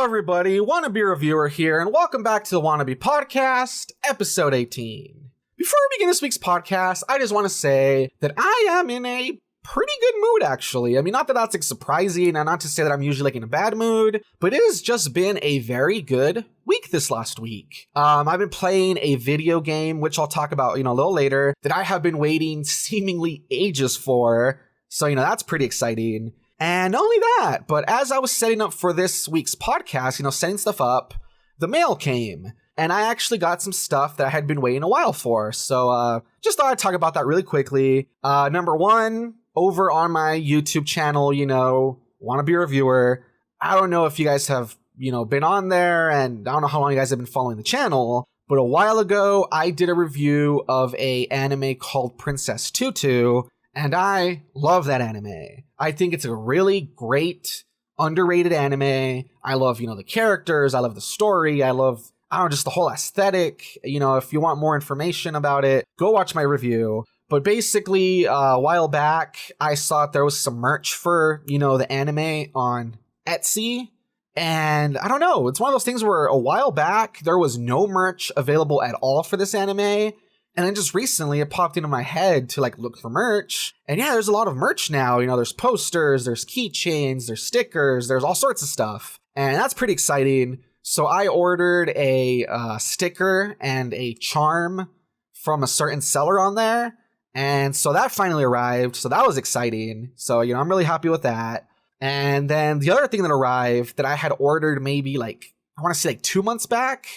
everybody, Wannabe Reviewer here, and welcome back to the Wannabe Podcast, episode 18. Before we begin this week's podcast, I just want to say that I am in a pretty good mood, actually. I mean, not that that's like surprising, and not to say that I'm usually like in a bad mood, but it has just been a very good week this last week. I've been playing a video game, which I'll talk about, a little later, that I have been waiting seemingly ages for. So, that's pretty exciting. And not only that, but as I was setting up for this week's podcast, setting stuff up, the mail came. And I actually got some stuff that I had been waiting a while for. So just thought I'd talk about that really quickly. Number one, over on my YouTube channel, Wannabe Reviewer. I don't know if you guys have, been on there, and I don't know how long you guys have been following the channel. But a while ago, I did a review of a anime called Princess Tutu. And I love that anime. I think it's a really great, underrated anime. I love, the characters. I love the story. I love, just the whole aesthetic. If you want more information about it, go watch my review. But basically, a while back, I saw there was some merch for, the anime on Etsy. And I don't know, it's one of those things where a while back, there was no merch available at all for this anime. And then just recently it popped into my head to look for merch. And yeah, there's a lot of merch now. There's posters, there's keychains, there's stickers, there's all sorts of stuff. And that's pretty exciting. So I ordered a sticker and a charm from a certain seller on there. And so that finally arrived. So that was exciting. So, I'm really happy with that. And then the other thing that arrived that I had ordered maybe I want to say 2 months back.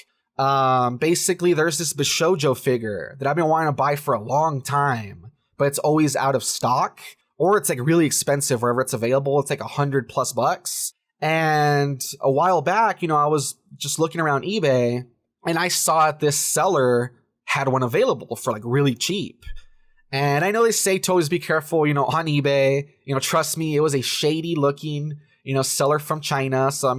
Basically there's this Bishoujo figure that I've been wanting to buy for a long time, but it's always out of stock, or it's really expensive wherever it's available. It's $100+. And a while back, I was just looking around eBay and I saw this seller had one available for really cheap. And I know they say to always be careful, on eBay, trust me, it was a shady looking seller from China. So,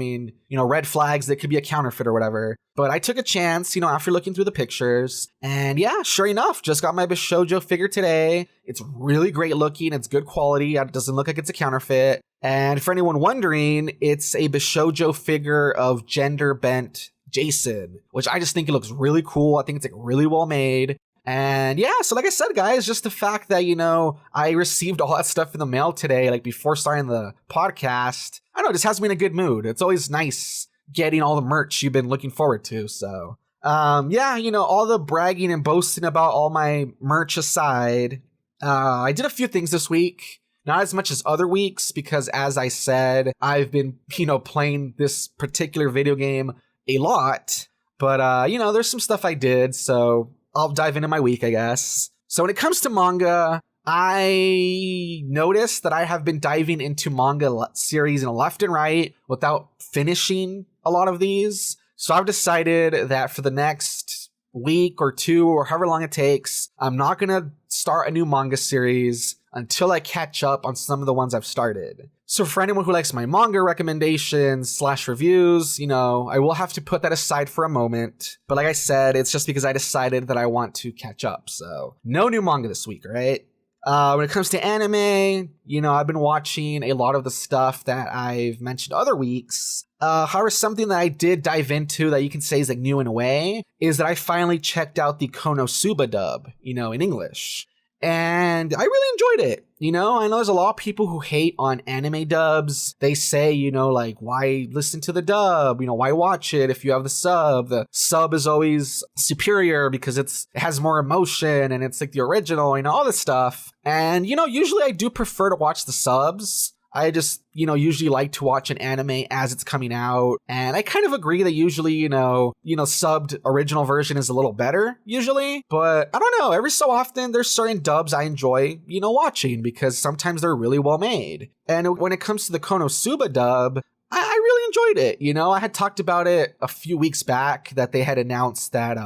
red flags that could be a counterfeit or whatever. But I took a chance, after looking through the pictures. And yeah, sure enough, just got my Bishoujo figure today. It's really great looking. It's good quality. It doesn't look like it's a counterfeit. And for anyone wondering, it's a Bishoujo figure of gender-bent Jason, which I just think it looks really cool. I think it's really well made. And yeah, so like I said, guys, just the fact that, I received all that stuff in the mail today, before starting the podcast, I don't know, it just has me in a good mood. It's always nice getting all the merch you've been looking forward to. So, yeah, all the bragging and boasting about all my merch aside, I did a few things this week. Not as much as other weeks, because as I said, I've been, playing this particular video game a lot. But, there's some stuff I did, so I'll dive into my week, I guess. So when it comes to manga, I noticed that I have been diving into manga series left and right without finishing a lot of these. So I've decided that for the next week or two or however long it takes, I'm not going to start a new manga series until I catch up on some of the ones I've started. So for anyone who likes my manga recommendations / reviews, I will have to put that aside for a moment. But like I said, it's just because I decided that I want to catch up. So no new manga this week, right? When it comes to anime, I've been watching a lot of the stuff that I've mentioned other weeks. However, something that I did dive into that you can say is new in a way is that I finally checked out the KonoSuba Dub, in English. And I really enjoyed it. I know there's a lot of people who hate on anime dubs. They say, why listen to the dub? Why watch it if you have the sub? The sub is always superior because it has more emotion and it's the original, all this stuff. And, usually I do prefer to watch the subs. I just, usually like to watch an anime as it's coming out. And I kind of agree that usually, subbed original version is a little better, usually. But I don't know, every so often there's certain dubs I enjoy, watching because sometimes they're really well made. And when it comes to the KonoSuba Dub, I really enjoyed it. I had talked about it a few weeks back that they had announced that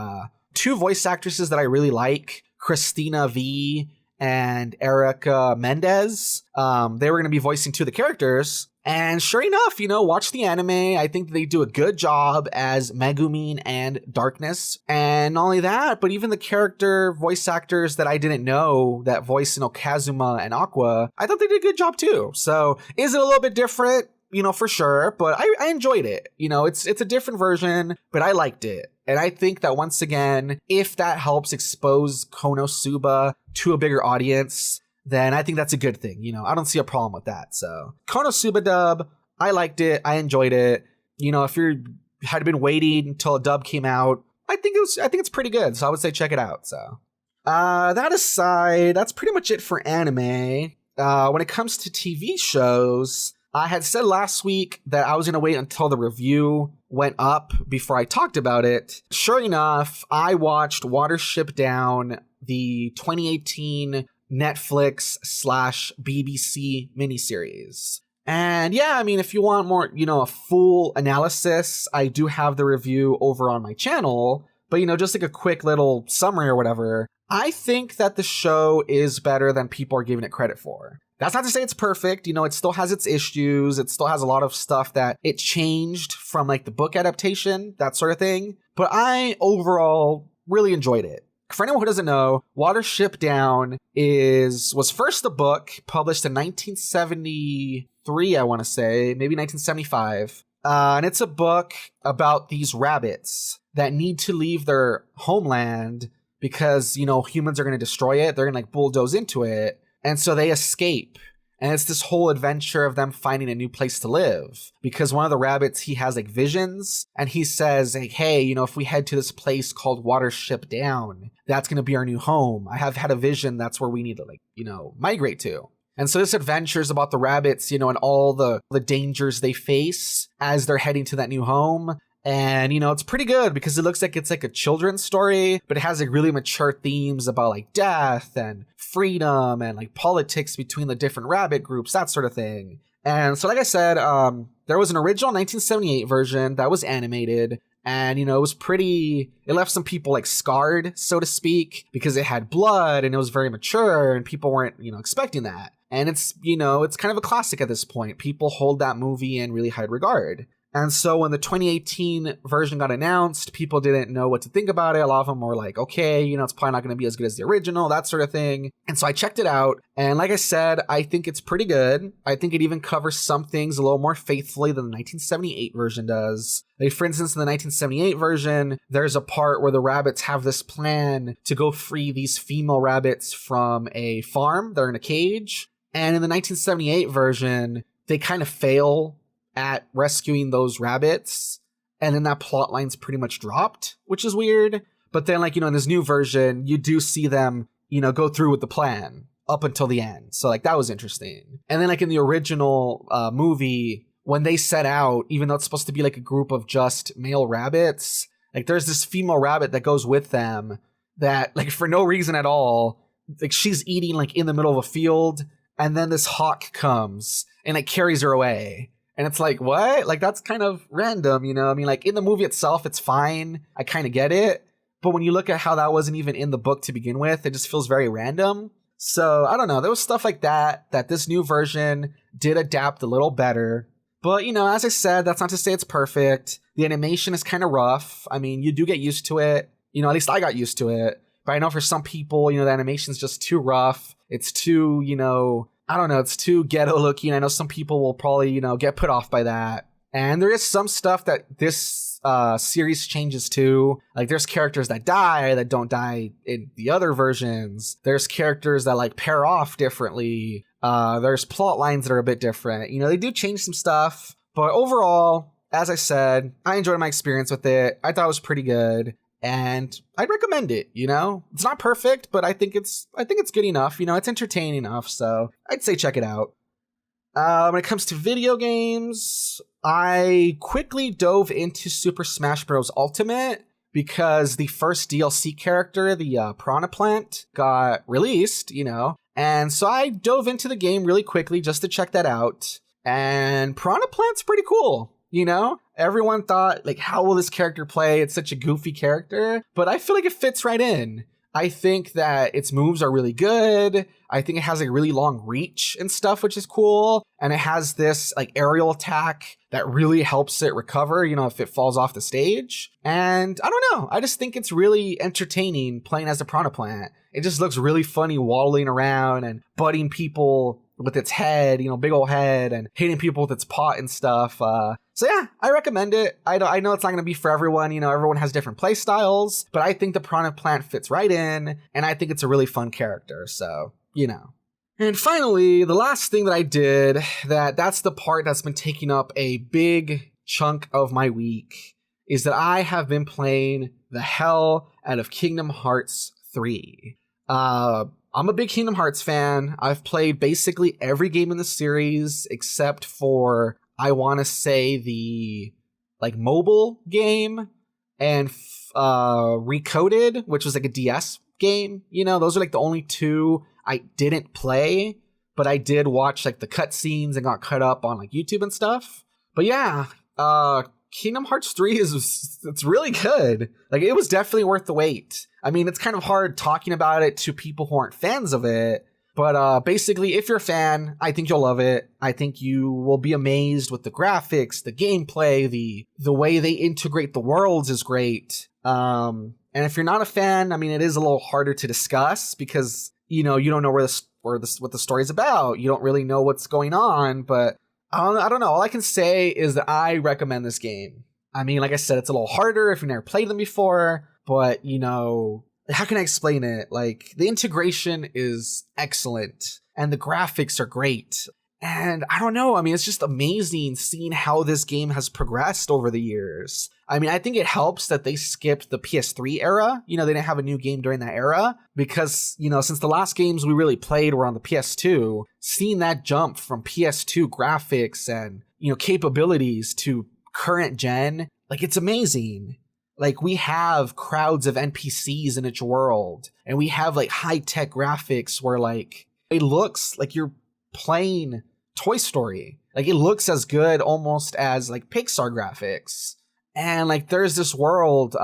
two voice actresses that I really like, Christina V and Erica Mendez, they were going to be voicing two of the characters. And sure enough, watch the anime. I think they do a good job as Megumin and Darkness. And not only that, but even the character voice actors that I didn't know that voice Kazuma and Aqua, I thought they did a good job too. So is it a little bit different? for sure, but I enjoyed it. It's a different version, but I liked it. And I think that once again, if that helps expose KonoSuba to a bigger audience, then I think that's a good thing. I don't see a problem with that. So KonoSuba Dub, I liked it. I enjoyed it. If you had been waiting until a dub came out, I think it's pretty good. So I would say check it out. So that aside, that's pretty much it for anime. When it comes to TV shows, I had said last week that I was going to wait until the review went up before I talked about it. Sure enough, I watched Watership Down, the 2018 Netflix/BBC miniseries. And yeah, I mean, if you want more, a full analysis, I do have the review over on my channel. But, just like a quick little summary or whatever, I think that the show is better than people are giving it credit for. That's not to say it's perfect. It still has its issues. It still has a lot of stuff that it changed from like the book adaptation, that sort of thing. But I overall really enjoyed it. For anyone who doesn't know, Watership Down was first a book published in 1973, I want to say, maybe 1975. And it's a book about these rabbits that need to leave their homeland because, humans are going to destroy it. They're going to like bulldoze into it. And so they escape. And it's this whole adventure of them finding a new place to live. Because one of the rabbits, he has like visions. And he says, like, hey, if we head to this place called Watership Down, that's going to be our new home. I have had a vision. That's where we need to migrate to. And so this adventure is about the rabbits, and all the dangers they face as they're heading to that new home. And, it's pretty good because it looks like it's like a children's story, but it has like really mature themes about like death and freedom and like politics between the different rabbit groups, that sort of thing. And so, like I said, there was an original 1978 version that was animated. And, it left some people like scarred, so to speak, because it had blood and it was very mature and people weren't, expecting that. And it's, it's kind of a classic at this point. People hold that movie in really high regard. And so when the 2018 version got announced, people didn't know what to think about it. A lot of them were like, okay, it's probably not going to be as good as the original, that sort of thing. And so I checked it out. And like I said, I think it's pretty good. I think it even covers some things a little more faithfully than the 1978 version does. Like, for instance, in the 1978 version, there's a part where the rabbits have this plan to go free these female rabbits from a farm. They're in a cage. And in the 1978 version, they kind of fail at rescuing those rabbits, and then that plot line's pretty much dropped, which is weird. But then, like, in this new version, you do see them, go through with the plan up until the end. So, like, that was interesting. And then, like, in the original movie, when they set out, even though it's supposed to be, like, a group of just male rabbits, like, there's this female rabbit that goes with them that, like, for no reason at all, like, she's eating, like, in the middle of a field, and then this hawk comes and, like, carries her away. And it's like, what? Like, that's kind of random, I mean, like, in the movie itself, it's fine. I kind of get it. But when you look at how that wasn't even in the book to begin with, it just feels very random. So, I don't know. There was stuff like that this new version did adapt a little better. But, as I said, that's not to say it's perfect. The animation is kind of rough. I mean, you do get used to it. At least I got used to it. But I know for some people, the animation's just too rough. It's too, I don't know, it's too ghetto looking. I know some people will probably, get put off by that. And there is some stuff that this series changes too. Like, there's characters that die that don't die in the other versions. There's characters that, like, pair off differently. There's plot lines that are a bit different. They do change some stuff. But overall, as I said, I enjoyed my experience with it. I thought it was pretty good. And I'd recommend it, It's not perfect, but I think it's good enough, it's entertaining enough, so I'd say check it out. When it comes to video games, I quickly dove into Super Smash Bros. Ultimate because the first DLC character, the Piranha Plant, got released, and so I dove into the game really quickly just to check that out, and Piranha Plant's pretty cool. Everyone thought, like, how will this character play? It's such a goofy character, but I feel like it fits right in. I think that its moves are really good. I think it has a really long reach and stuff, which is cool. And it has this like aerial attack that really helps it recover, if it falls off the stage. And I don't know. I just think it's really entertaining playing as a Piranha Plant. It just looks really funny waddling around and butting people with its head, big old head, and hitting people with its paw and stuff. So yeah, I recommend it. I know it's not going to be for everyone. Everyone has different play styles, but I think the Piranha Plant fits right in, and I think it's a really fun character. So, And finally, the last thing that I did, that's the part that's been taking up a big chunk of my week, is that I have been playing the hell out of Kingdom Hearts 3. I'm a big Kingdom Hearts fan. I've played basically every game in the series except for, I want to say, the mobile game and Recoded, which was a DS game. Those are the only two I didn't play, but I did watch the cutscenes and got cut up on YouTube and stuff. But yeah, Kingdom Hearts 3 it's really good. It was definitely worth the wait. I mean, it's kind of hard talking about it to people who aren't fans of it, but basically, if you're a fan, I think you'll love it. I think you will be amazed with the graphics, the gameplay, the way they integrate the worlds is great. And if you're not a fan, I mean, it is a little harder to discuss because you don't know what the story's about. You don't really know what's going on, but I don't know. All I can say is that I recommend this game. I mean, like I said, it's a little harder if you've never played them before, but, how can I explain it? The integration is excellent, and the graphics are great. And I don't know, I mean, it's just amazing seeing how this game has progressed over the years. I mean, I think it helps that they skipped the PS3 era. They didn't have a new game during that era because, since the last games we really played were on the PS2, seeing that jump from PS2 graphics and, capabilities to current gen, it's amazing. We have crowds of NPCs in each world, and we have high-tech graphics where it looks like you're playing Toy Story. It looks as good almost as Pixar graphics. And there's this world,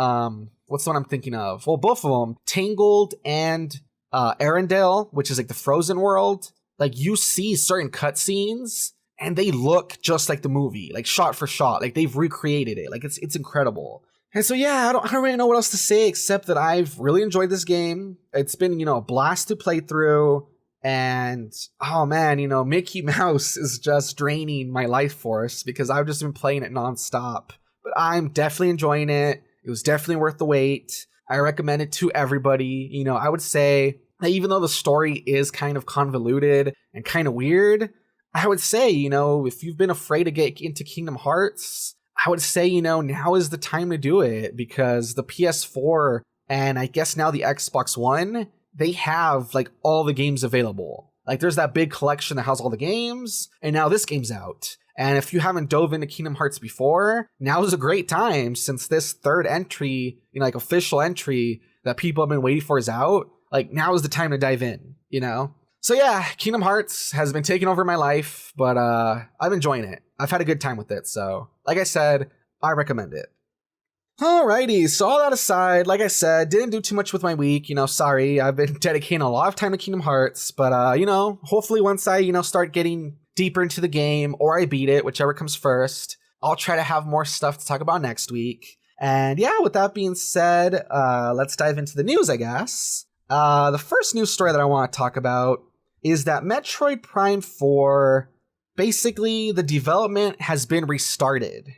what's the one I'm thinking of? Well, both of them, Tangled and Arendelle, which is the frozen world. You see certain cutscenes and they look just like the movie, shot for shot. They've recreated it. It's incredible. And so yeah, I don't really know what else to say except that I've really enjoyed this game. It's been, a blast to play through. And oh man, Mickey Mouse is just draining my life force because I've just been playing it nonstop. But I'm definitely enjoying it. It was definitely worth the wait. I recommend it to everybody. I would say that even though the story is kind of convoluted and kind of weird, I would say, if you've been afraid to get into Kingdom Hearts, I would say, now is the time to do it because the PS4 and I guess now the Xbox One, they have all the games available. There's that big collection that has all the games, and now this game's out. And if you haven't dove into Kingdom Hearts before, now is a great time since this third entry, official entry that people have been waiting for is out. Now is the time to dive in, So yeah, Kingdom Hearts has been taking over my life, but I'm enjoying it. I've had a good time with it. So like I said, I recommend it. Alrighty, so all that aside, like I said, didn't do too much with my week, sorry, I've been dedicating a lot of time to Kingdom Hearts, but hopefully once I, start getting deeper into the game, or I beat it, whichever comes first, I'll try to have more stuff to talk about next week. And yeah, with that being said, let's dive into the news, I guess. The first news story that I want to talk about is that Metroid Prime 4, basically the development has been restarted.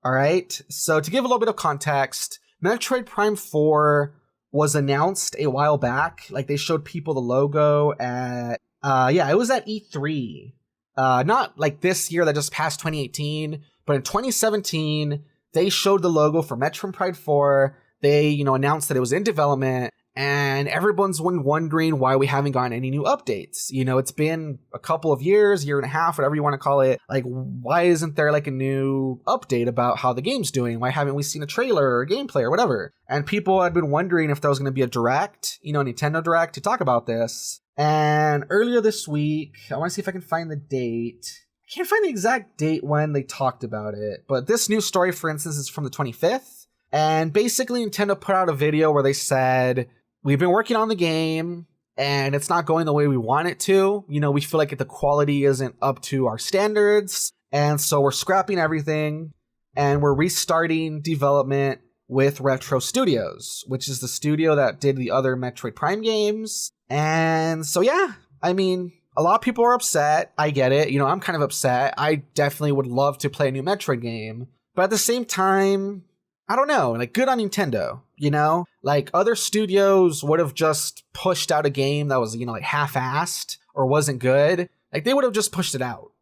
All right, so to give a little bit of context, Metroid Prime 4 was announced a while back. They showed people the logo at, it was at E3. Not this year that just passed 2018, but in 2017, they showed the logo for Metroid Prime 4. They, announced that it was in development, and everyone's been wondering why we haven't gotten any new updates. It's been a couple of years, year and a half, whatever you want to call it. Why isn't there a new update about how the game's doing? Why haven't we seen a trailer or gameplay or whatever? And people had been wondering if there was going to be a direct, a Nintendo Direct to talk about this. And earlier this week, I want to see if I can find the date. I can't find the exact date when they talked about it, but this news story, for instance, is from the 25th. And basically, Nintendo put out a video where they said, we've been working on the game, and it's not going the way we want it to. We feel like the quality isn't up to our standards, and so we're scrapping everything, and we're restarting development with Retro Studios, which is the studio that did the other Metroid Prime games. And so, yeah, I mean, a lot of people are upset. I get it. You know, I'm kind of upset. I definitely would love to play a new Metroid game. But at the same time, I don't know, like, good on Nintendo, you know? Like, other studios would have just pushed out a game that was, you know, like, half-assed or wasn't good. Like, they would have just pushed it out.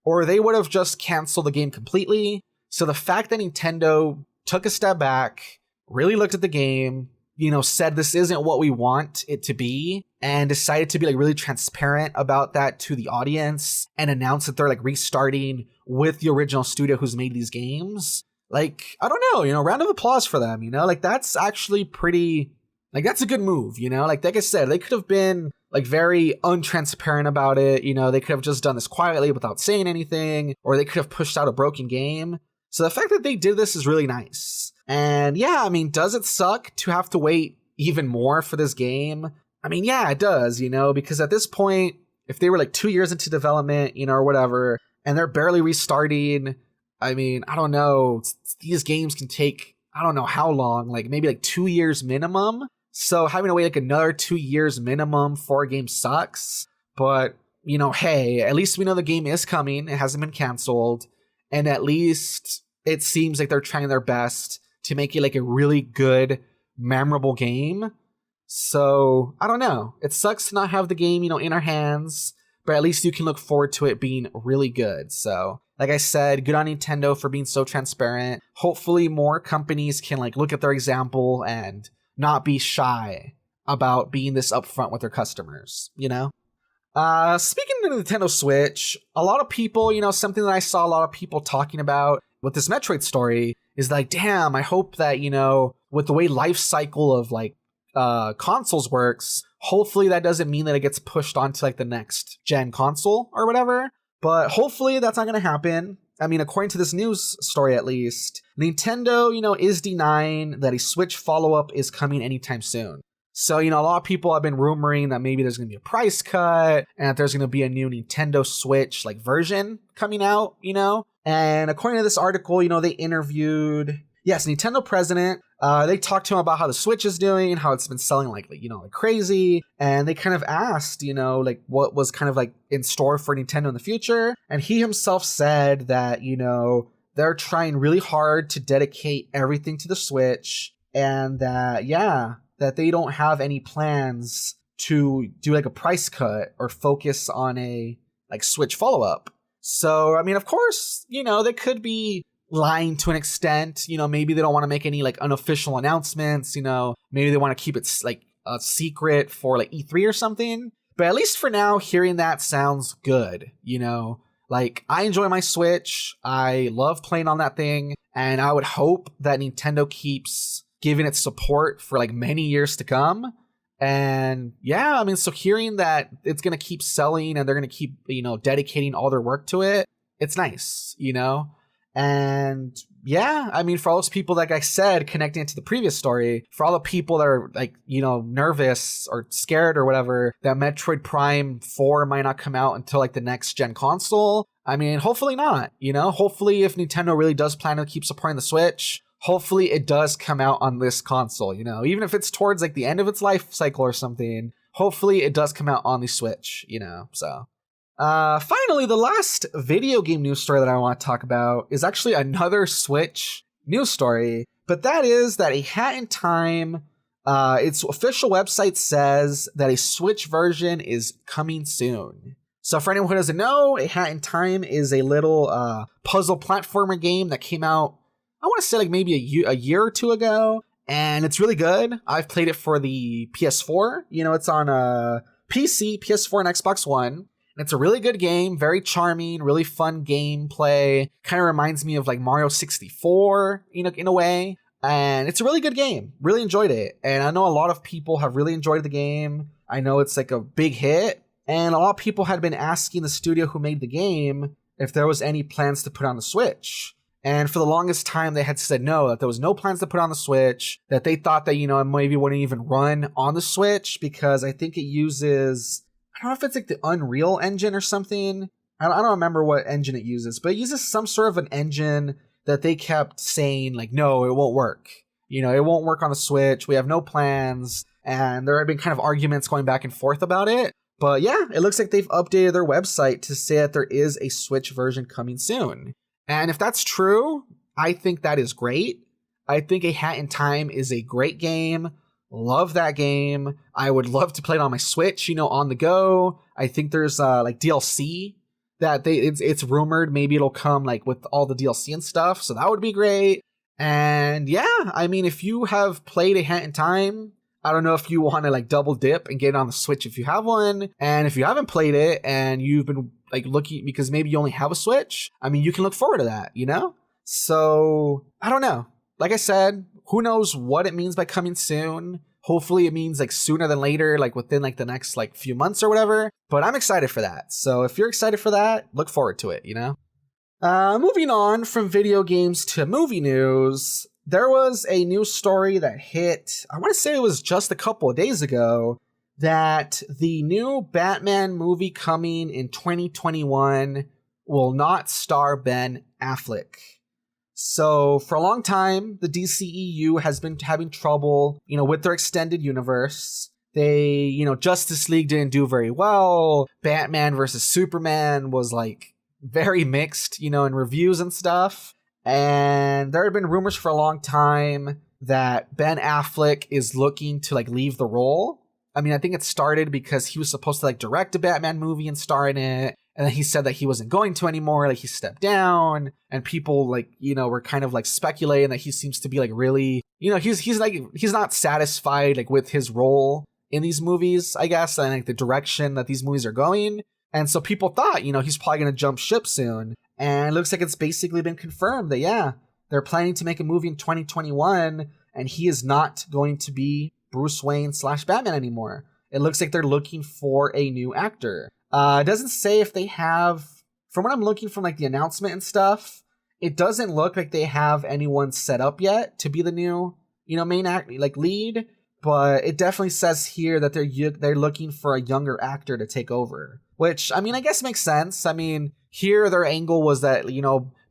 Or they would have just canceled the game completely. So the fact that Nintendo took a step back, really looked at the game, you know, said this isn't what we want it to be, and decided to be like really transparent about that to the audience and announce that they're like restarting with the original studio who's made these games. Like, I don't know, you know, round of applause for them, you know, like that's actually pretty, like that's a good move, you know, like I said, they could have been like very untransparent about it, you know, they could have just done this quietly without saying anything, or they could have pushed out a broken game. So the fact that they did this is really nice. And yeah, I mean, does it suck to have to wait even more for this game? I mean, yeah, it does, you know, because at this point, if they were like 2 years into development, you know, or whatever, and they're barely restarting, I mean, I don't know, these games can take, I don't know how long, like maybe like 2 years minimum. So having to wait like another 2 years minimum for a game sucks. But, you know, hey, at least we know the game is coming. It hasn't been canceled. And at least it seems like they're trying their best to make it like a really good, memorable game. So, I don't know. It sucks to not have the game, you know, in our hands, but at least you can look forward to it being really good. So, like I said, good on Nintendo for being so transparent. Hopefully more companies can like look at their example and not be shy about being this upfront with their customers, you know? Speaking of the Nintendo Switch, a lot of people, you know, something that I saw a lot of people talking about with this Metroid story is like, damn, I hope that, you know, with the way life cycle of like consoles works, hopefully that doesn't mean that it gets pushed onto like the next gen console or whatever. But hopefully that's not going to happen. I mean, according to this news story at least, Nintendo, you know, is denying that a Switch follow-up is coming anytime soon. So, you know, a lot of people have been rumoring that maybe there's going to be a price cut and that there's going to be a new Nintendo Switch like version coming out, you know? And according to this article, you know, they interviewed, Nintendo president. They talked to him about how the Switch is doing, how it's been selling like, you know, like crazy. And they kind of asked, you know, like what was kind of like in store for Nintendo in the future. And he himself said that, you know, they're trying really hard to dedicate everything to the Switch, and that, that they don't have any plans to do like a price cut or focus on a like Switch follow-up. So, I mean, of course, you know, they could be lying to an extent. You know, maybe they don't want to make any like unofficial announcements, you know, maybe they want to keep it like a secret for like E3 or something. But at least for now, hearing that sounds good, you know. Like, I enjoy my Switch. I love playing on that thing. And I would hope that Nintendo keeps giving it support for like many years to come. And yeah, I mean, so hearing that it's going to keep selling and they're going to keep, you know, dedicating all their work to it, it's nice, you know? And yeah, I mean, for all those people, like I said, connecting it to the previous story, for all the people that are like, you know, nervous or scared or whatever, that Metroid Prime 4 might not come out until like the next gen console. I mean, hopefully not, you know? Hopefully if Nintendo really does plan to keep supporting the Switch, hopefully it does come out on this console, you know? Even if it's towards like the end of its life cycle or something, hopefully it does come out on the Switch, you know? So finally, the last video game news story that I want to talk about is actually another Switch news story, but that is that A Hat in Time, its official website says that a Switch version is coming soon. So for anyone who doesn't know, A Hat in Time is a little puzzle platformer game that came out, I want to say like maybe a year or two ago, and it's really good. I've played it for the PS4. You know, it's on PC, PS4, and Xbox One. And it's a really good game, very charming, really fun gameplay. Kind of reminds me of like Mario 64, you know, in a way. And it's a really good game. Really enjoyed it. And I know a lot of people have really enjoyed the game. I know it's like a big hit. And a lot of people had been asking the studio who made the game if there was any plans to put on the Switch. And for the longest time, they had said no, that there was no plans to put on the Switch, that they thought that, you know, it maybe wouldn't even run on the Switch because I think it uses, I don't know if it's like the Unreal Engine or something. I don't remember what engine it uses, but it uses some sort of an engine that they kept saying like, no, it won't work. You know, it won't work on the Switch. We have no plans. And there have been kind of arguments going back and forth about it. But yeah, it looks like they've updated their website to say that there is a Switch version coming soon. And if that's true, I think that is great. I think A Hat in Time is a great game. Love that game. I would love to play it on my Switch, on the go. I think there's like DLC that it's rumored maybe it'll come like with all the DLC and stuff. So that would be great. And yeah, I mean, if you have played A Hat in Time, I don't know if you want to like double dip and get it on the Switch if you have one. And if you haven't played it and you've been like looking because maybe you only have a Switch, I mean, you can look forward to that, So I don't know. Like I said, who knows what it means by coming soon. Hopefully it means like sooner than later, like within like the next like few months or whatever. But I'm excited for that. So if you're excited for that, look forward to it, Moving on from video games to movie news, there was a news story that hit, I want to say it was just a couple of days ago, that the new Batman movie coming in 2021 will not star Ben Affleck. So for a long time, the DCEU has been having trouble, with their extended universe. They, Justice League didn't do very well. Batman versus Superman was like very mixed, in reviews and stuff. And there have been rumors for a long time that Ben Affleck is looking to like leave the role. I mean, I think it started because he was supposed to like direct a Batman movie and star in it. And then he said that he wasn't going to anymore, like he stepped down, and people like, were kind of like speculating that he seems to be like really, he's not satisfied like with his role in these movies, I guess, and like the direction that these movies are going. And so people thought, he's probably going to jump ship soon. And it looks like it's basically been confirmed that, yeah, they're planning to make a movie in 2021 and he is not going to be Bruce Wayne / Batman anymore. It looks like they're looking for a new actor. It doesn't say if they have, from what I'm looking from like the announcement and stuff, it doesn't look like they have anyone set up yet to be the new, main act, like lead. But it definitely says here that they're looking for a younger actor to take over, which, I mean, I guess makes sense. I mean, here their angle was that,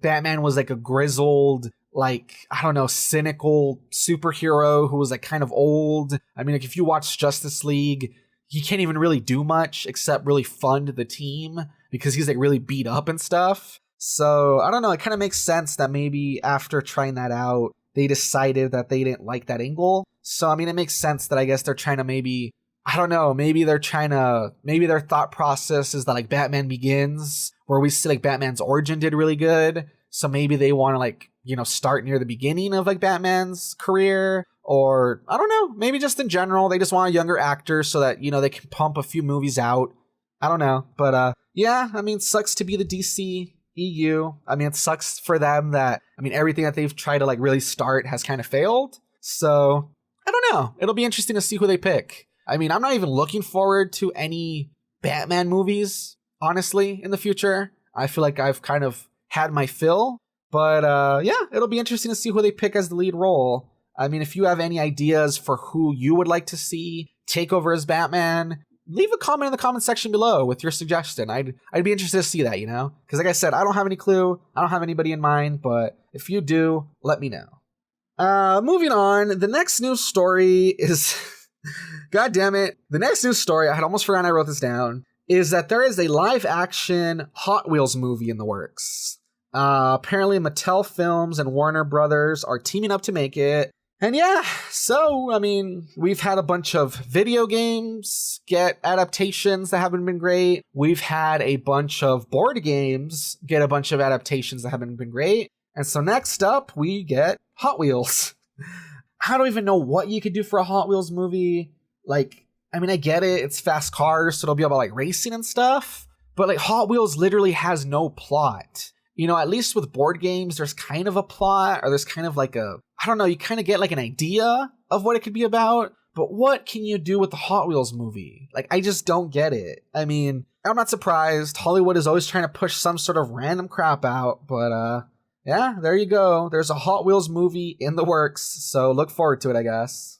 Batman was like a grizzled, like, I don't know, cynical superhero who was like kind of old. I mean, like if you watch Justice League, he can't even really do much except really fund the team because he's like really beat up and stuff. So I don't know. It kind of makes sense that maybe after trying that out, they decided that they didn't like that angle. So, I mean, it makes sense that I guess they're trying to maybe, I don't know, maybe their thought process is that like Batman Begins, where we see like Batman's origin did really good. So maybe they want to like, start near the beginning of like Batman's career. Or, I don't know, maybe just in general, they just want a younger actor so that, they can pump a few movies out. I don't know. But, yeah, I mean, sucks to be the DC EU. I mean, it sucks for them that, I mean, everything that they've tried to, like, really start has kind of failed. So, I don't know. It'll be interesting to see who they pick. I mean, I'm not even looking forward to any Batman movies, honestly, in the future. I feel like I've kind of had my fill. But, yeah, it'll be interesting to see who they pick as the lead role. I mean, if you have any ideas for who you would like to see take over as Batman, leave a comment in the comment section below with your suggestion. I'd be interested to see that, Because like I said, I don't have any clue. I don't have anybody in mind, but if you do, let me know. Moving on, the next news story is... God damn it. The next news story, I had almost forgotten I wrote this down, is that there is a live-action Hot Wheels movie in the works. Apparently Mattel Films and Warner Brothers are teaming up to make it. And yeah, so, I mean, we've had a bunch of video games get adaptations that haven't been great. We've had a bunch of board games get a bunch of adaptations that haven't been great. And so next up, we get Hot Wheels. I don't even know what you could do for a Hot Wheels movie. Like, I mean, I get it. It's fast cars, so it'll be about, like, racing and stuff. But, like, Hot Wheels literally has no plot. At least with board games, there's kind of a plot, or there's kind of like I don't know, you kind of get like an idea of what it could be about, but what can you do with the Hot Wheels movie? Like, I just don't get it. I mean, I'm not surprised. Hollywood is always trying to push some sort of random crap out, but yeah, there you go. There's a Hot Wheels movie in the works, so look forward to it, I guess.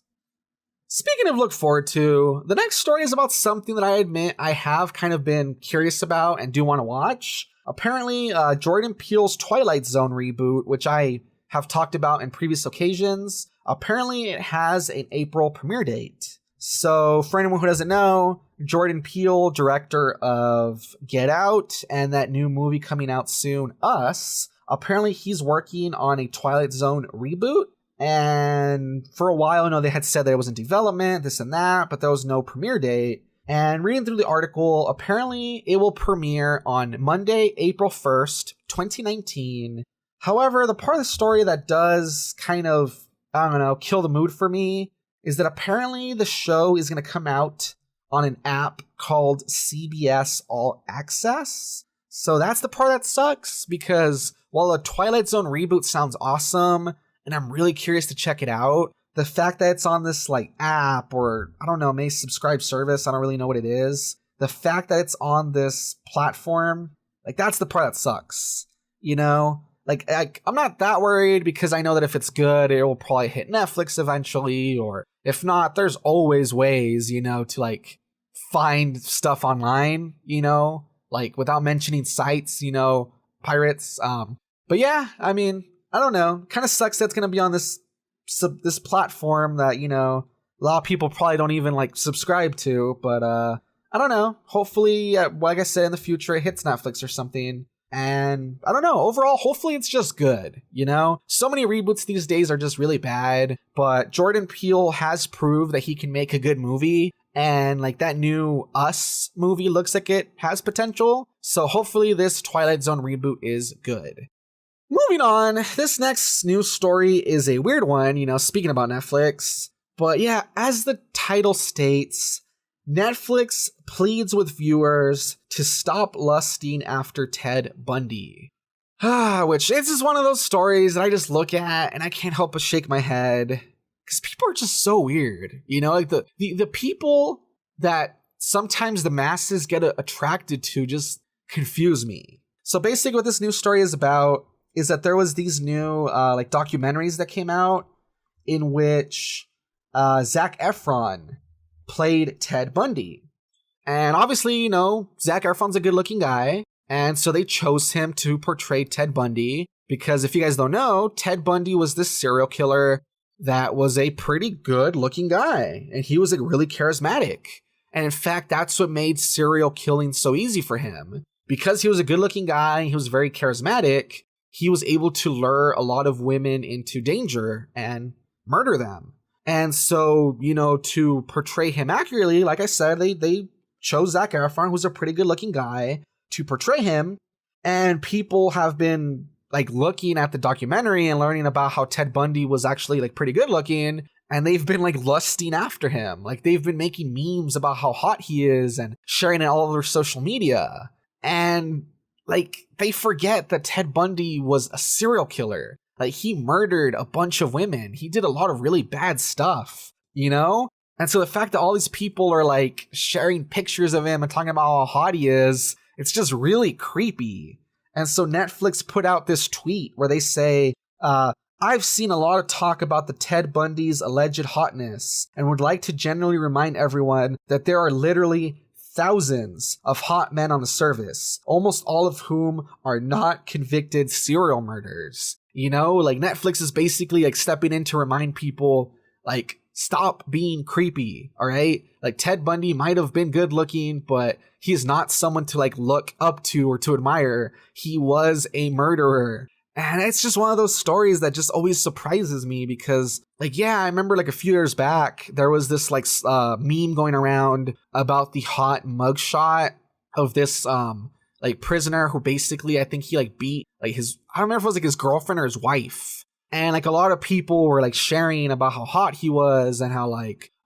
Speaking of look forward to, the next story is about something that I admit I have kind of been curious about and do want to watch. Apparently, Jordan Peele's Twilight Zone reboot, which I have talked about in previous occasions, apparently it has an April premiere date. So for anyone who doesn't know, Jordan Peele, director of Get Out and that new movie coming out soon, Us, apparently he's working on a Twilight Zone reboot. And for a while, they had said that it was in development, this and that, but there was no premiere date. And reading through the article, apparently it will premiere on Monday, April 1st, 2019. However, the part of the story that does kind of, kill the mood for me is that apparently the show is going to come out on an app called CBS All Access. So that's the part that sucks, because while a Twilight Zone reboot sounds awesome, and I'm really curious to check it out, the fact that it's on this app or, maybe subscribe service, I don't really know what it is. The fact that it's on this platform, that's the part that sucks, I'm not that worried, because I know that if it's good, it will probably hit Netflix eventually, or if not, there's always ways, to find stuff online, without mentioning sites, pirates. But yeah, I don't know. Kind of sucks that's going to be on this platform that, a lot of people probably don't even subscribe to, but I don't know. Hopefully, like I said, in the future, it hits Netflix or something. And I don't know, overall, hopefully it's just good, So many reboots these days are just really bad, but Jordan Peele has proved that he can make a good movie, and that new Us movie looks like it has potential. So hopefully this Twilight Zone reboot is good. Moving on, this next news story is a weird one, speaking about Netflix. But yeah, as the title states, Netflix pleads with viewers to stop lusting after Ted Bundy. Which, this is one of those stories that I just look at and I can't help but shake my head. Because people are just so weird. The people that sometimes the masses get attracted to just confuse me. So basically what this news story is about is that there was these new documentaries that came out in which Zac Efron played Ted Bundy. And obviously, Zac Efron's a good-looking guy, and so they chose him to portray Ted Bundy, because if you guys don't know, Ted Bundy was this serial killer that was a pretty good-looking guy, and he was really charismatic. And in fact, that's what made serial killing so easy for him. Because he was a good-looking guy, he was very charismatic, he was able to lure a lot of women into danger and murder them. And so, to portray him accurately, like I said, they chose Zac Efron, who's a pretty good looking guy, to portray him. And people have been looking at the documentary and learning about how Ted Bundy was actually pretty good looking. And they've been lusting after him. They've been making memes about how hot he is and sharing it all over social media. And they forget that Ted Bundy was a serial killer. He murdered a bunch of women. He did a lot of really bad stuff, And so the fact that all these people are sharing pictures of him and talking about how hot he is, it's just really creepy. And so Netflix put out this tweet where they say, I've seen a lot of talk about the Ted Bundy's alleged hotness and would like to genuinely remind everyone that there are literally thousands of hot men on the service, almost all of whom are not convicted serial murderers. Netflix is basically stepping in to remind people, stop being creepy, all right? Ted Bundy might have been good looking, but he is not someone to look up to or to admire. He was a murderer. And it's just one of those stories that just always surprises me because, I remember a few years back, there was this meme going around about the hot mugshot of this prisoner who basically, I think he beat his, I don't remember if it was his girlfriend or his wife. And a lot of people were sharing about how hot he was and how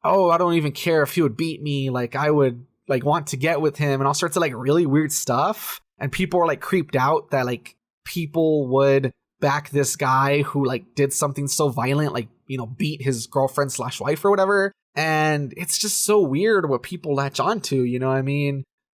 oh, I don't even care if he would beat me. I would want to get with him and all sorts of really weird stuff. And people were creeped out that people would back this guy who did something so violent, beat his girlfriend/wife or whatever. And it's just so weird what people latch onto,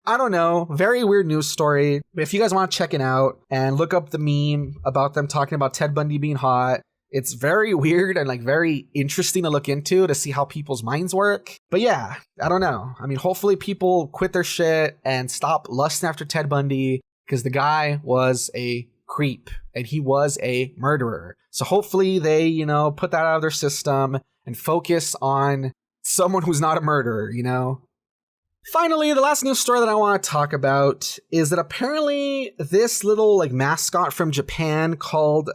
I don't know. Very weird news story. But if you guys want to check it out and look up the meme about them talking about Ted Bundy being hot, it's very weird and very interesting to look into to see how people's minds work. But yeah, I don't know. Hopefully people quit their shit and stop lusting after Ted Bundy because the guy was a creep and he was a murderer. So hopefully they, put that out of their system and focus on someone who's not a murderer, you know? Finally, the last news story that I want to talk about is that apparently this little like mascot from Japan called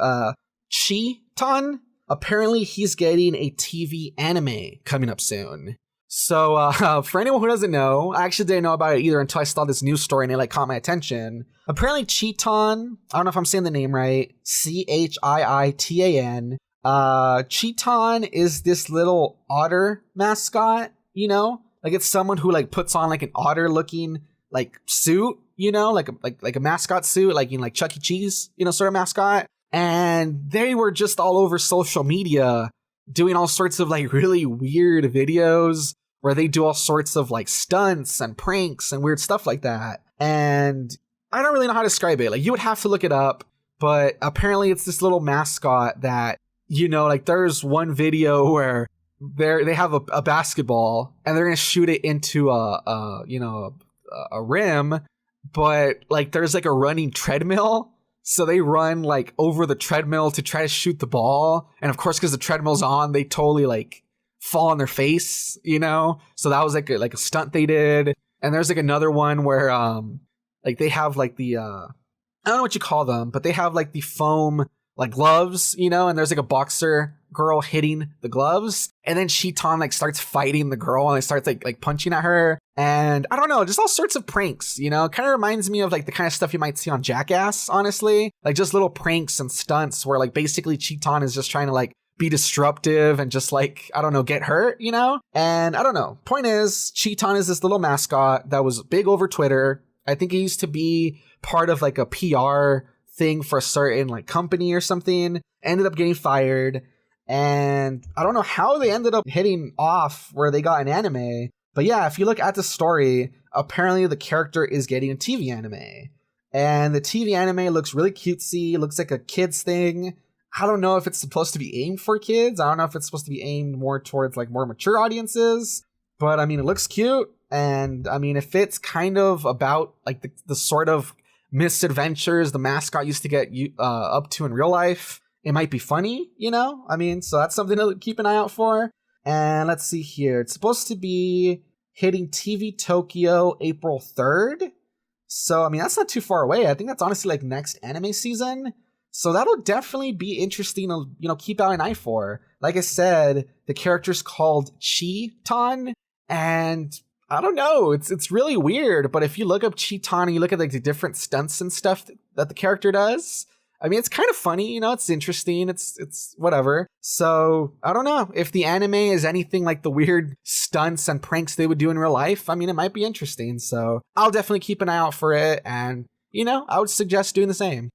Chiitan, apparently he's getting a TV anime coming up soon. So for anyone who doesn't know, I actually didn't know about it either until I saw this news story and it like caught my attention. Apparently Chiitan, I don't know if I'm saying the name right, Chiitan. Chiitan is this little otter mascot, you know? Like it's someone who like puts on like an otter looking like suit, you know, like a mascot suit, like in like Chuck E. Cheese, you know, sort of mascot. And they were just all over social media doing all sorts of like really weird videos where they do all sorts of like stunts and pranks and weird stuff like that. And I don't really know how to describe it. Like you would have to look it up, but apparently it's this little mascot that, you know, like there's one video where they have a basketball and they're gonna shoot it into a rim, but like there's like a running treadmill, so they run like over the treadmill to try to shoot the ball, and of course because the treadmill's on, they totally like fall on their face, you know. So that was like a stunt they did. And there's like another one where like they have like the I don't know what you call them, but they have like the foam like gloves, you know, and there's like a boxer girl hitting the gloves, and then Chiitan like starts fighting the girl and it starts like punching at her, and I don't know, just all sorts of pranks, you know. Kind of reminds me of like the kind of stuff you might see on Jackass, honestly, like just little pranks and stunts where like basically Chiitan is just trying to like be disruptive and just like, I don't know, get hurt, you know. And I don't know, point is Chiitan is this little mascot that was big over Twitter. I think he used to be part of like a PR thing for a certain like company or something, ended up getting fired, and I don't know how they ended up hitting off where they got an anime, but yeah, if you look at the story, apparently the character is getting a TV anime, and the TV anime looks really cutesy, looks like a kid's thing. I don't know if it's supposed to be aimed for kids, I don't know if it's supposed to be aimed more towards like more mature audiences, but I mean it looks cute, and I mean it fits kind of about like the sort of misadventures the mascot used to get up to in real life. It might be funny, you know? I mean, so that's something to keep an eye out for. And let's see here. It's supposed to be hitting TV Tokyo April 3rd. So, I mean, that's not too far away. I think that's honestly like next anime season. So that'll definitely be interesting to, you know, keep out an eye for. Like I said, the character's called Chiitan, and I don't know, it's really weird, but if you look up Chiitan and you look at like the different stunts and stuff that the character does, I mean, it's kind of funny, you know, it's interesting, it's whatever. So I don't know if the anime is anything like the weird stunts and pranks they would do in real life. I mean, it might be interesting, so I'll definitely keep an eye out for it, and you know, I would suggest doing the same.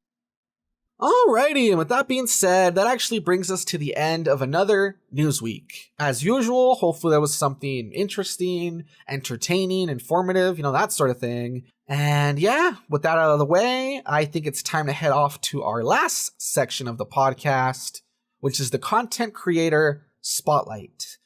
Alrighty, and with that being said, that actually brings us to the end of another news week. As usual, hopefully there was something interesting, entertaining, informative, you know, that sort of thing. And yeah, with that out of the way, I think it's time to head off to our last section of the podcast, which is the Content Creator Spotlight.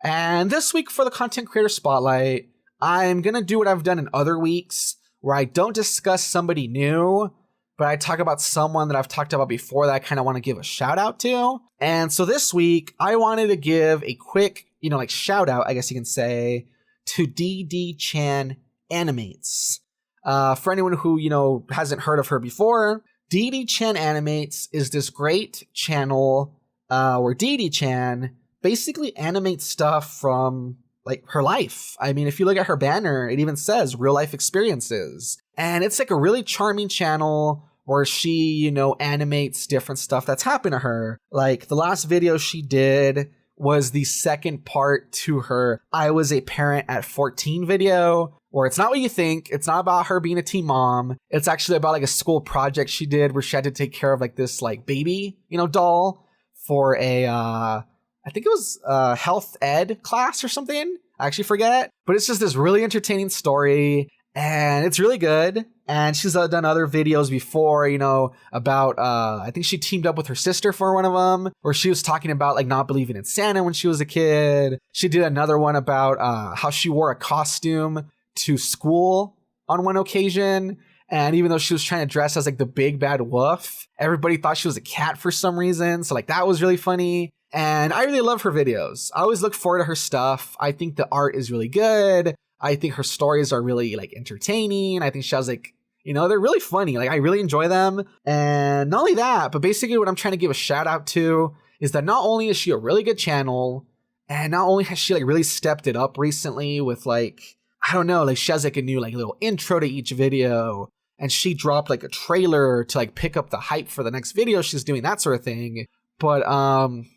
And this week for the Content Creator Spotlight, I'm gonna do what I've done in other weeks, where I don't discuss somebody new, but I talk about someone that I've talked about before that I kind of want to give a shout out to. And so this week, I wanted to give a quick, you know, like shout out, I guess you can say, to DDchan Animates. For anyone who, you know, hasn't heard of her before, DDchan Animates is this great channel where DDchan basically animates stuff from like her life. I mean, if you look at her banner, it even says real life experiences. And it's like a really charming channel where she, you know, animates different stuff that's happened to her. Like the last video she did was the second part to her I Was a Parent at 14 video, where it's not what you think. It's not about her being a teen mom. It's actually about like a school project she did where she had to take care of like this like baby, you know, doll for a, I think it was a health ed class or something. I actually forget, but it's just this really entertaining story. And it's really good. And she's done other videos before, you know, about, I think she teamed up with her sister for one of them, where she was talking about like not believing in Santa when she was a kid. She did another one about how she wore a costume to school on one occasion. And even though she was trying to dress as like the big bad wolf, everybody thought she was a cat for some reason. So like that was really funny. And I really love her videos. I always look forward to her stuff. I think the art is really good. I think her stories are really like entertaining. I think she has like, they're really funny. Like I really enjoy them. And not only that, but basically what I'm trying to give a shout out to is that not only is she a really good channel, and not only has she like really stepped it up recently with like, I don't know, like she has like a new like little intro to each video, and she dropped like a trailer to like pick up the hype for the next video she's doing, that sort of thing. But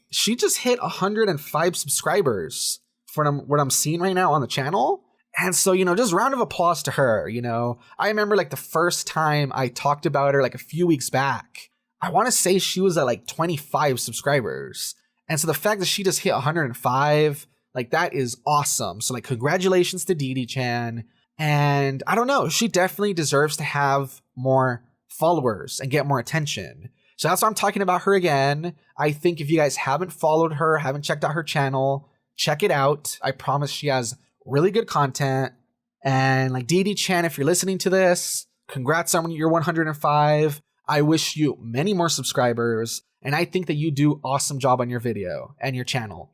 she just hit 105 subscribers from what I'm seeing right now on the channel. And so, just round of applause to her. I remember like the first time I talked about her like a few weeks back, I want to say she was at like 25 subscribers. And so the fact that she just hit 105, like that is awesome. So like congratulations to DDchan. And I don't know, she definitely deserves to have more followers and get more attention. So that's why I'm talking about her again. I think if you guys haven't followed her, haven't checked out her channel, check it out. I promise she has really good content. And like DDchan, if you're listening to this, congrats on your 105. I wish you many more subscribers. And I think that you do awesome job on your video and your channel.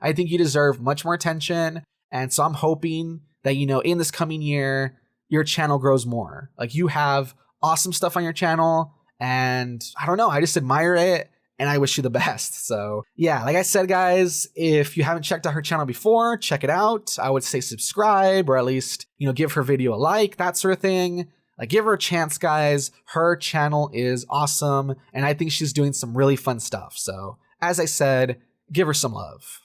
I think you deserve much more attention. And so I'm hoping that, in this coming year, your channel grows more. Like you have awesome stuff on your channel. And I don't know, I just admire it. And I wish you the best. So yeah, like I said, guys, if you haven't checked out her channel before, check it out. I would say subscribe, or at least, give her video a like, that sort of thing. Like give her a chance, guys. Her channel is awesome. And I think she's doing some really fun stuff. So as I said, give her some love.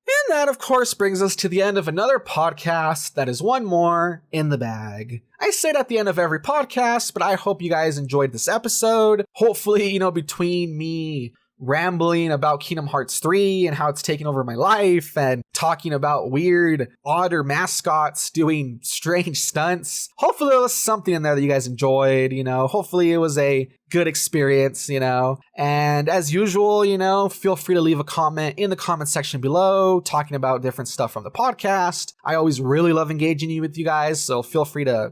And that, of course, brings us to the end of another podcast that is one more in the bag. I say it at the end of every podcast, but I hope you guys enjoyed this episode. Hopefully, between me rambling about Kingdom Hearts 3 and how it's taken over my life and talking about weird Otter mascots doing strange stunts. Hopefully there was something in there that you guys enjoyed, hopefully it was a good experience, and as usual, feel free to leave a comment in the comment section below talking about different stuff from the podcast. I always really love engaging with you guys, so feel free to,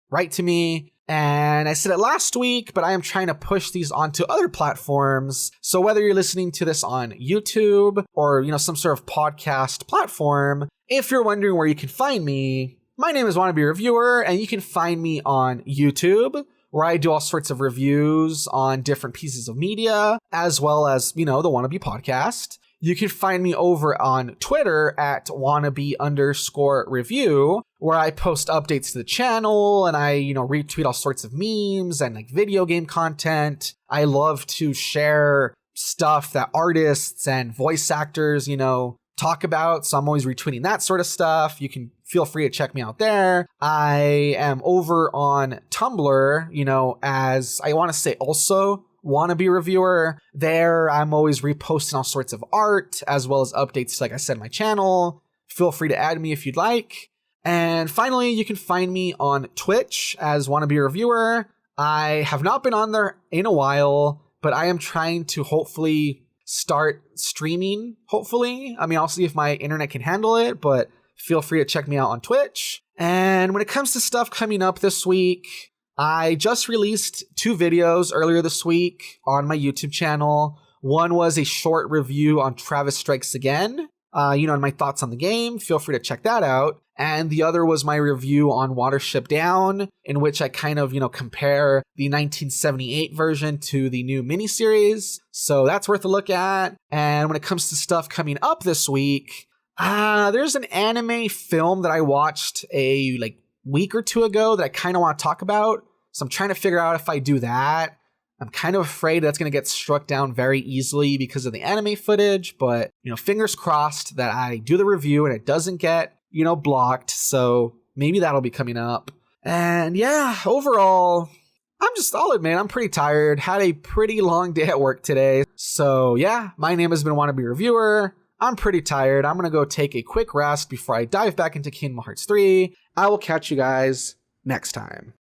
write to me. And I said it last week, but I am trying to push these onto other platforms. So whether you're listening to this on YouTube or, some sort of podcast platform, if you're wondering where you can find me, my name is Wannabe Reviewer, and you can find me on YouTube, where I do all sorts of reviews on different pieces of media, as well as, the Wannabe podcast. You can find me over on Twitter at wannabe_review, where I post updates to the channel and I, retweet all sorts of memes and like video game content. I love to share stuff that artists and voice actors, talk about. So I'm always retweeting that sort of stuff. You can feel free to check me out there. I am over on Tumblr, as I want to say also Wannabe Reviewer. There, I'm always reposting all sorts of art, as well as updates, like I said, my channel. Feel free to add me if you'd like. And finally, you can find me on Twitch as Wannabe Reviewer. I have not been on there in a while, but I am trying to hopefully start streaming, hopefully. I mean, I'll see if my internet can handle it, but feel free to check me out on Twitch. And when it comes to stuff coming up this week, I just released 2 videos earlier this week on my YouTube channel. One was a short review on Travis Strikes Again, and my thoughts on the game. Feel free to check that out. And the other was my review on Watership Down, in which I kind of, compare the 1978 version to the new miniseries. So that's worth a look at. And when it comes to stuff coming up this week, there's an anime film that I watched a week or 2 ago that I kind of want to talk about. So I'm trying to figure out if I do that. I'm kind of afraid that's going to get struck down very easily because of the anime footage, but, fingers crossed that I do the review and it doesn't get, blocked. So maybe that'll be coming up. And yeah, overall, I'll admit, I'm pretty tired. Had a pretty long day at work today. So yeah, my name has been Wannabe Reviewer. I'm pretty tired. I'm going to go take a quick rest before I dive back into Kingdom Hearts 3. I will catch you guys next time.